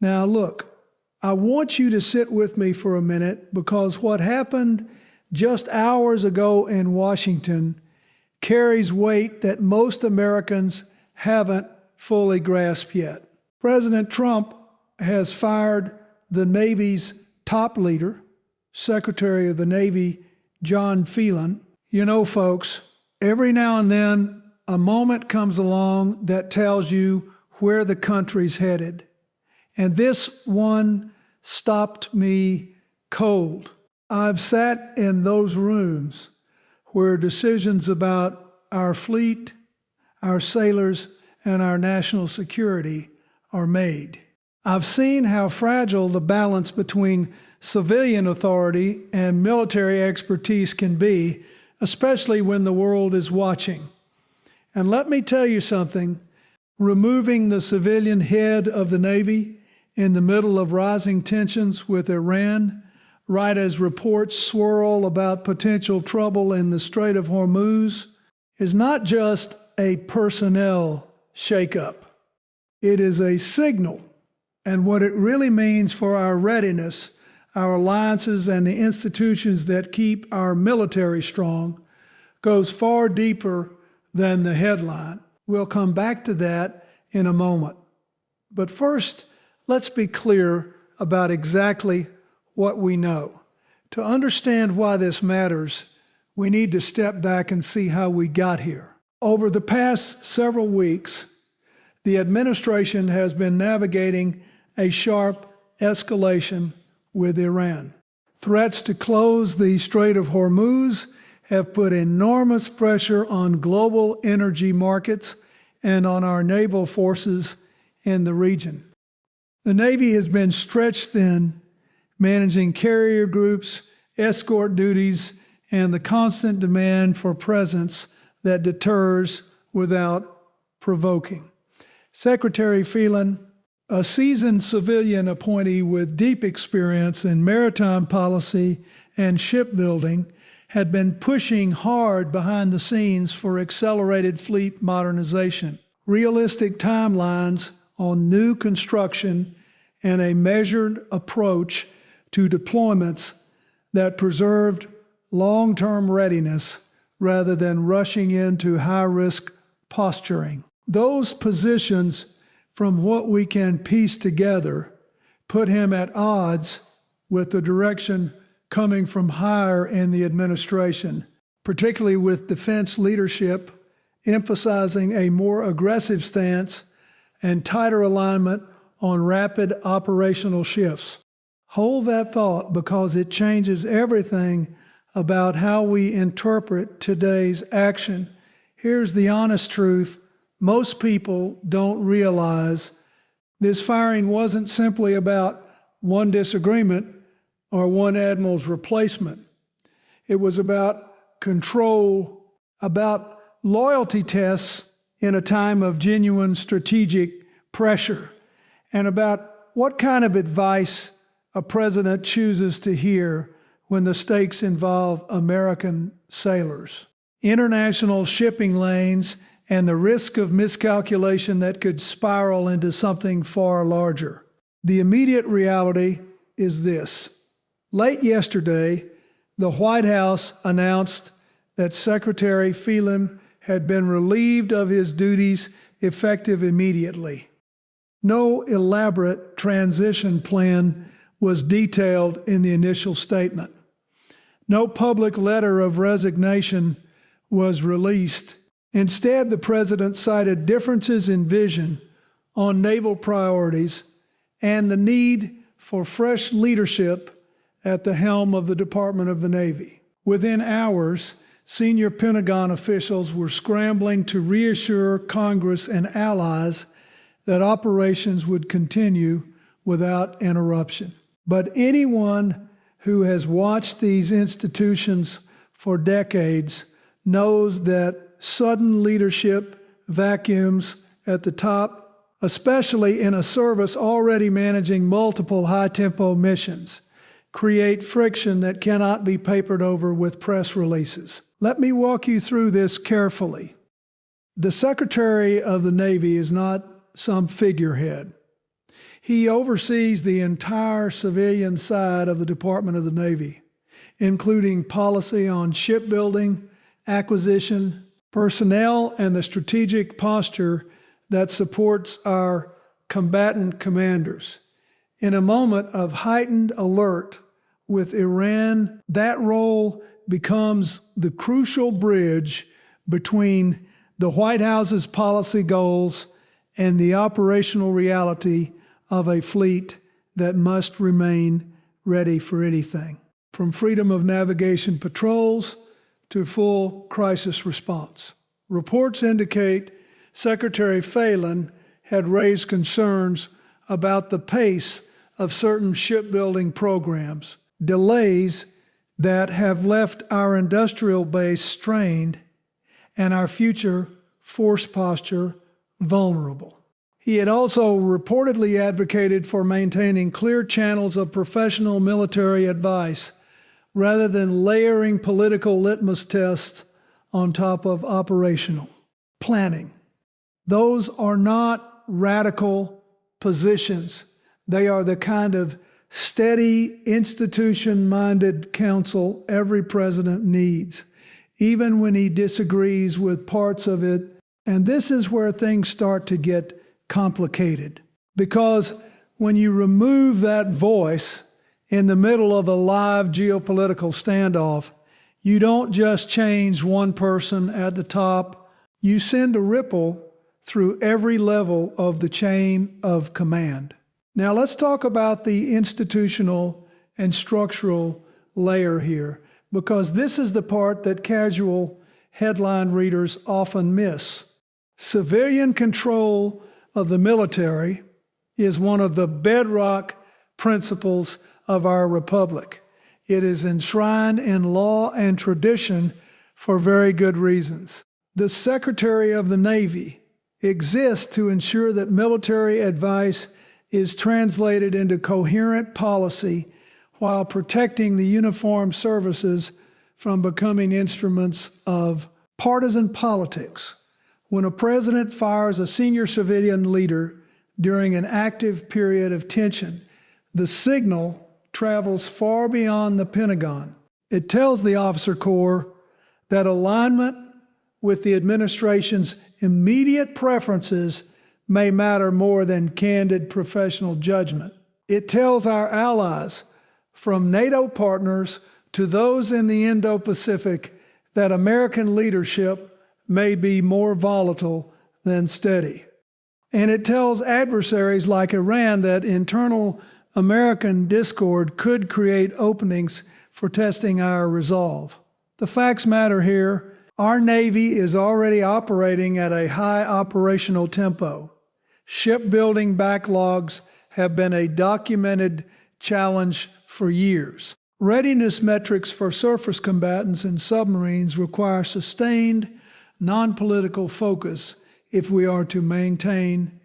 Now look, I want you to sit with me for a minute because what happened just hours ago in Washington carries weight that most Americans haven't fully grasped yet. President Trump has fired the Navy's top leader, Secretary of the Navy John Phelan. You know, folks, every now and then a moment comes along that tells you where the country's headed. And this one stopped me cold. I've sat in those rooms where decisions about our fleet, our sailors, and our national security are made. I've seen how fragile the balance between civilian authority and military expertise can be, especially when the world is watching. And let me tell you something, removing the civilian head of the Navy in the middle of rising tensions with Iran, right as reports swirl about potential trouble in the Strait of Hormuz, is not just a personnel shakeup. It is a signal, and what it really means for our readiness, our alliances, and the institutions that keep our military strong goes far deeper than the headline. We'll come back to that in a moment. But first, let's be clear about exactly what we know. To understand why this matters, we need to step back and see how we got here. Over the past several weeks, the administration has been navigating a sharp escalation with Iran. Threats to close the Strait of Hormuz have put enormous pressure on global energy markets and on our naval forces in the region. The Navy has been stretched thin, managing carrier groups, escort duties, and the constant demand for presence that deters without provoking. Secretary Phelan, a seasoned civilian appointee with deep experience in maritime policy and shipbuilding, had been pushing hard behind the scenes for accelerated fleet modernization, realistic timelines on new construction, and a measured approach to deployments that preserved long-term readiness rather than rushing into high-risk posturing. Those positions, from what we can piece together, put him at odds with the direction coming from higher in the administration, particularly with defense leadership emphasizing a more aggressive stance and tighter alignment on rapid operational shifts. Hold that thought because it changes everything about how we interpret today's action. Here's the honest truth. Most people don't realize this firing wasn't simply about one disagreement or one admiral's replacement. It was about control, about loyalty tests in a time of genuine strategic pressure, and about what kind of advice a president chooses to hear when the stakes involve American sailors, international shipping lanes, and the risk of miscalculation that could spiral into something far larger. The immediate reality is this. Late yesterday, the White House announced that Secretary Phelan had been relieved of his duties effective immediately. No elaborate transition plan was detailed in the initial statement. No public letter of resignation was released. Instead, the president cited differences in vision on naval priorities and the need for fresh leadership at the helm of the Department of the Navy. Within hours, senior Pentagon officials were scrambling to reassure Congress and allies that operations would continue without interruption. But anyone who has watched these institutions for decades knows that sudden leadership vacuums at the top, especially in a service already managing multiple high-tempo missions, create friction that cannot be papered over with press releases. Let me walk you through this carefully. The Secretary of the Navy is not some figurehead. He oversees the entire civilian side of the Department of the Navy, including policy on shipbuilding, acquisition, personnel, and the strategic posture that supports our combatant commanders. In a moment of heightened alert with Iran, that role becomes the crucial bridge between the White House's policy goals and the operational reality of a fleet that must remain ready for anything, from freedom of navigation patrols to full crisis response. Reports indicate Secretary Phelan had raised concerns about the pace of certain shipbuilding programs, delays that have left our industrial base strained and our future force posture vulnerable. He had also reportedly advocated for maintaining clear channels of professional military advice rather than layering political litmus tests on top of operational planning. Those are not radical positions. They are the kind of steady, institution-minded counsel every president needs, even when he disagrees with parts of it. And this is where things start to get complicated, because when you remove that voice in the middle of a live geopolitical standoff, you don't just change one person at the top, you send a ripple through every level of the chain of command. Now let's talk about the institutional and structural layer here, because this is the part that casual headline readers often miss. Civilian control of the military is one of the bedrock principles of our republic. It is enshrined in law and tradition for very good reasons. The Secretary of the Navy exists to ensure that military advice is translated into coherent policy while protecting the uniformed services from becoming instruments of partisan politics. When a president fires a senior civilian leader during an active period of tension, the signal travels far beyond the Pentagon. It tells the officer corps that alignment with the administration's immediate preferences may matter more than candid professional judgment. It tells our allies, from NATO partners to those in the Indo-Pacific, that American leadership may be more volatile than steady. And it tells adversaries like Iran that internal American discord could create openings for testing our resolve. The facts matter here. Our Navy is already operating at a high operational tempo. Shipbuilding backlogs have been a documented challenge for years. Readiness metrics for surface combatants and submarines require sustained, non-political focus if we are to maintain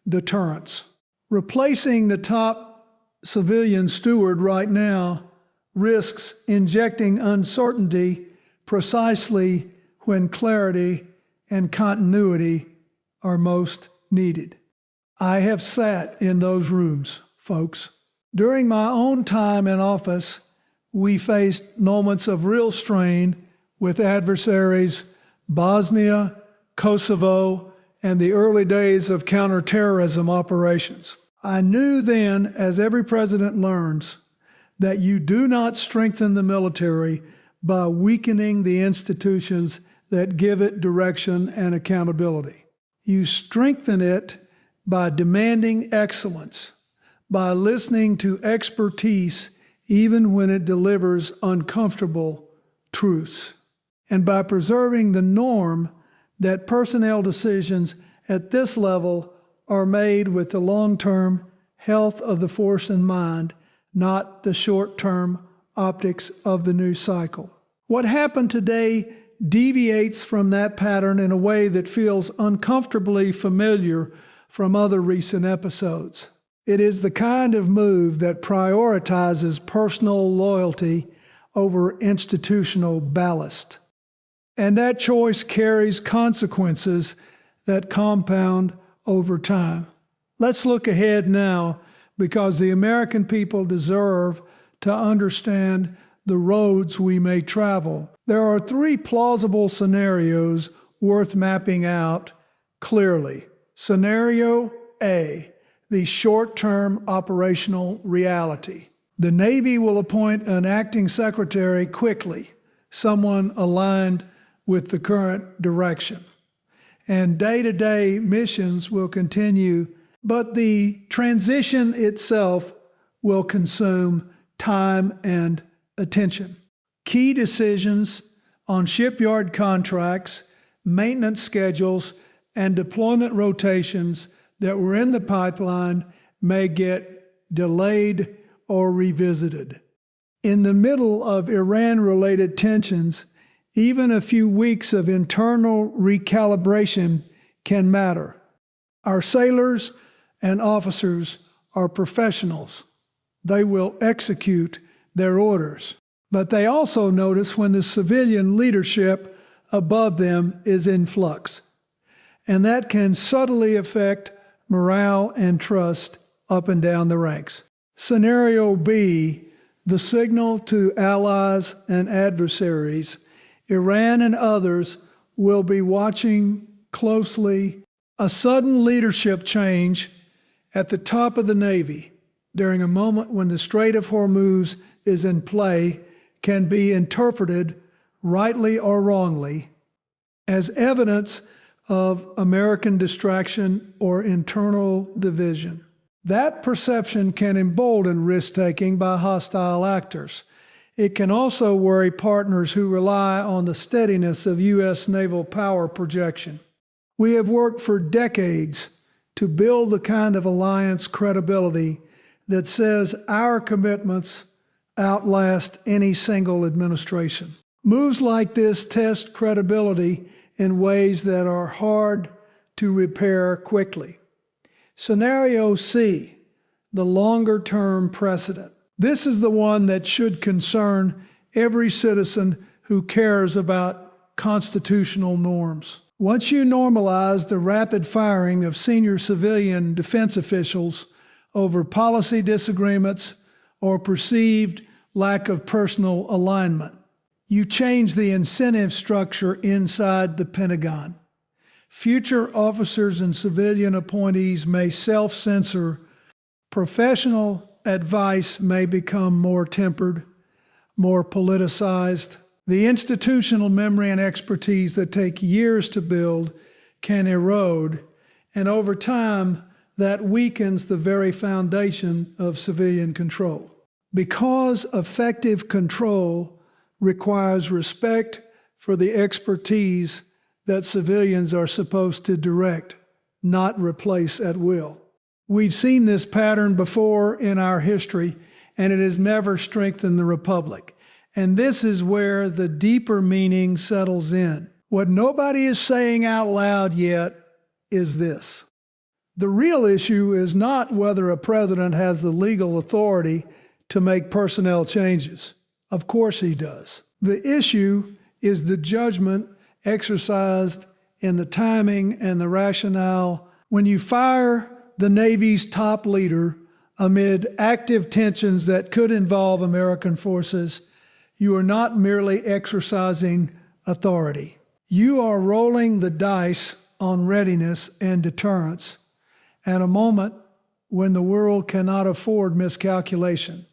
deterrence. Replacing the top civilian steward right now risks injecting uncertainty precisely when clarity and continuity are most needed. I have sat in those rooms, folks. During my own time in office, we faced moments of real strain with adversaries, Bosnia, Kosovo, and the early days of counterterrorism operations. I knew then, as every president learns, that you do not strengthen the military by weakening the institutions that give it direction and accountability. You strengthen it by demanding excellence, by listening to expertise even when it delivers uncomfortable truths, and by preserving the norm that personnel decisions at this level are made with the long-term health of the force in mind, not the short-term optics of the new cycle. What happened today deviates from that pattern in a way that feels uncomfortably familiar from other recent episodes. It is the kind of move that prioritizes personal loyalty over institutional ballast. And that choice carries consequences that compound over time. Let's look ahead now because the American people deserve to understand the roads we may travel. There are three plausible scenarios worth mapping out clearly. Scenario A, the short-term operational reality. The Navy will appoint an acting secretary quickly, someone aligned with the current direction. And day-to-day missions will continue, but the transition itself will consume time and attention. Key decisions on shipyard contracts, maintenance schedules, and deployment rotations that were in the pipeline may get delayed or revisited. In the middle of Iran-related tensions, even a few weeks of internal recalibration can matter. Our sailors and officers are professionals. They will execute their orders. But they also notice when the civilian leadership above them is in flux. And that can subtly affect morale and trust up and down the ranks. Scenario B, the signal to allies and adversaries. Iran and others will be watching closely. A sudden leadership change at the top of the Navy during a moment when the Strait of Hormuz is in play can be interpreted, rightly or wrongly, as evidence of American distraction or internal division. That perception can embolden risk-taking by hostile actors. It can also worry partners who rely on the steadiness of U.S. naval power projection. We have worked for decades to build the kind of alliance credibility that says our commitments outlast any single administration. Moves like this test credibility in ways that are hard to repair quickly. Scenario C, the longer-term precedent. This is the one that should concern every citizen who cares about constitutional norms. Once you normalize the rapid firing of senior civilian defense officials over policy disagreements or perceived lack of personal alignment, you change the incentive structure inside the Pentagon. Future officers and civilian appointees may self-censor. Professional advice may become more tempered, more politicized. The institutional memory and expertise that take years to build can erode, and over time, that weakens the very foundation of civilian control. Because effective control requires respect for the expertise that civilians are supposed to direct, not replace at will. We've seen this pattern before in our history, and it has never strengthened the republic. And this is where the deeper meaning settles in. What nobody is saying out loud yet is this. The real issue is not whether a president has the legal authority to make personnel changes. Of course he does. The issue is the judgment exercised in the timing and the rationale. When you fire the Navy's top leader amid active tensions that could involve American forces, you are not merely exercising authority. You are rolling the dice on readiness and deterrence at a moment when the world cannot afford miscalculation.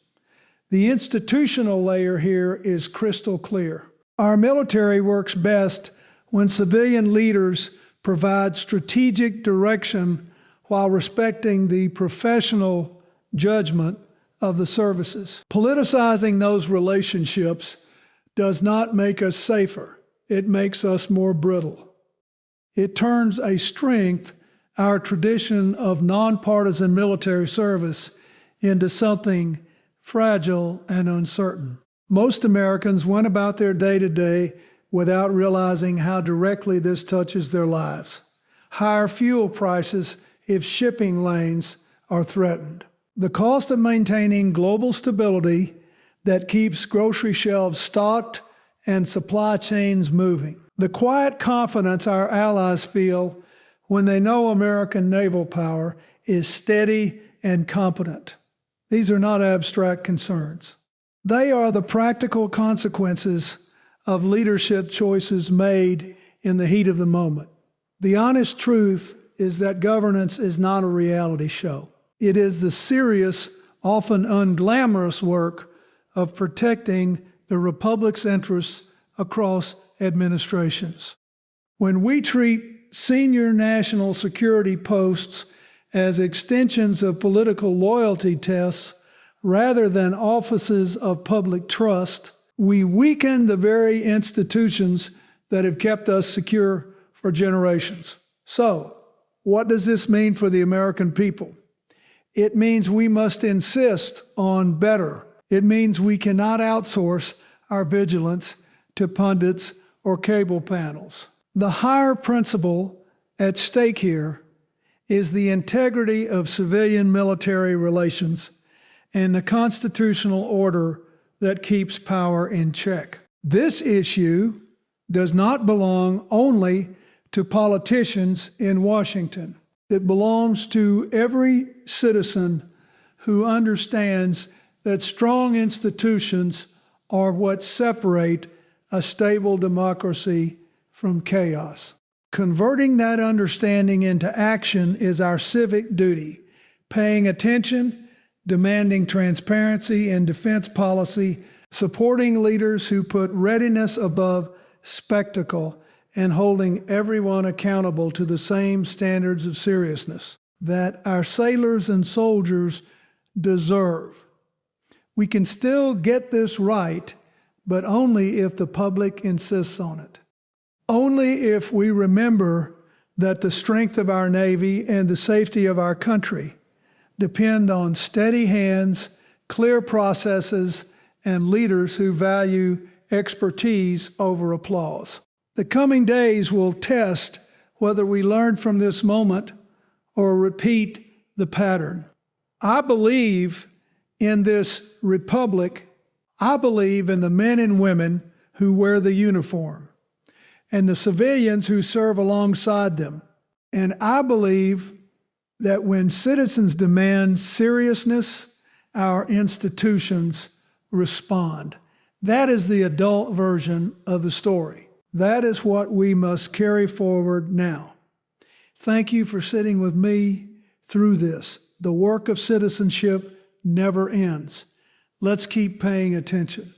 The institutional layer here is crystal clear. Our military works best when civilian leaders provide strategic direction while respecting the professional judgment of the services. Politicizing those relationships does not make us safer. It makes us more brittle. It turns a strength, our tradition of nonpartisan military service, into something fragile and uncertain. Most Americans went about their day-to-day without realizing how directly this touches their lives. Higher fuel prices if shipping lanes are threatened. The cost of maintaining global stability that keeps grocery shelves stocked and supply chains moving. The quiet confidence our allies feel when they know American naval power is steady and competent. These are not abstract concerns. They are the practical consequences of leadership choices made in the heat of the moment. The honest truth is that governance is not a reality show. It is the serious, often unglamorous work of protecting the Republic's interests across administrations. When we treat senior national security posts as extensions of political loyalty tests rather than offices of public trust, we weaken the very institutions that have kept us secure for generations. So, what does this mean for the American people? It means we must insist on better. It means we cannot outsource our vigilance to pundits or cable panels. The higher principle at stake here is the integrity of civilian-military relations and the constitutional order that keeps power in check. This issue does not belong only to politicians in Washington. It belongs to every citizen who understands that strong institutions are what separate a stable democracy from chaos. Converting that understanding into action is our civic duty. Paying attention, demanding transparency in defense policy, supporting leaders who put readiness above spectacle, and holding everyone accountable to the same standards of seriousness that our sailors and soldiers deserve. We can still get this right, but only if the public insists on it. Only if we remember that the strength of our Navy and the safety of our country depend on steady hands, clear processes, and leaders who value expertise over applause. The coming days will test whether we learn from this moment or repeat the pattern. I believe in this republic. I believe in the men and women who wear the uniform and the civilians who serve alongside them. And I believe that when citizens demand seriousness, our institutions respond. That is the adult version of the story. That is what we must carry forward now. Thank you for sitting with me through this. The work of citizenship never ends. Let's keep paying attention.